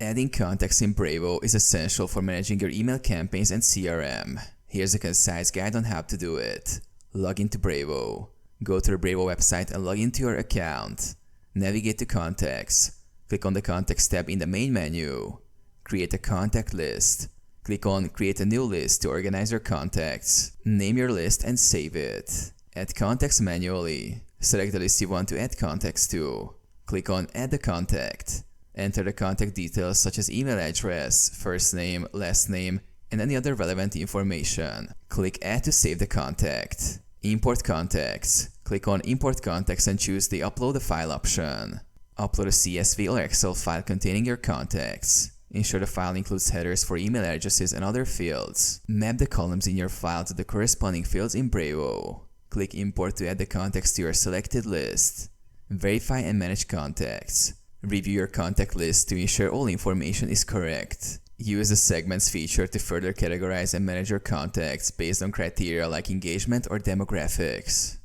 Adding contacts in Brevo is essential for managing your email campaigns and CRM. Here's a concise guide on how to do it. Log into Brevo. Go to the Brevo website and log into your account. Navigate to Contacts. Click on the Contacts tab in the main menu. Create a contact list. Click on Create a new list to organize your contacts. Name your list and save it. Add contacts manually. Select the list you want to add contacts to. Click on Add a contact. Enter the contact details such as email address, first name, last name, and any other relevant information. Click Add to save the contact. Import contacts. Click on Import contacts and choose the Upload a file option. Upload a CSV or Excel file containing your contacts. Ensure the file includes headers for email addresses and other fields. Map the columns in your file to the corresponding fields in Brevo. Click Import to add the contacts to your selected list. Verify and manage contacts. Review your contact list to ensure all information is correct. Use the Segments feature to further categorize and manage your contacts based on criteria like engagement or demographics.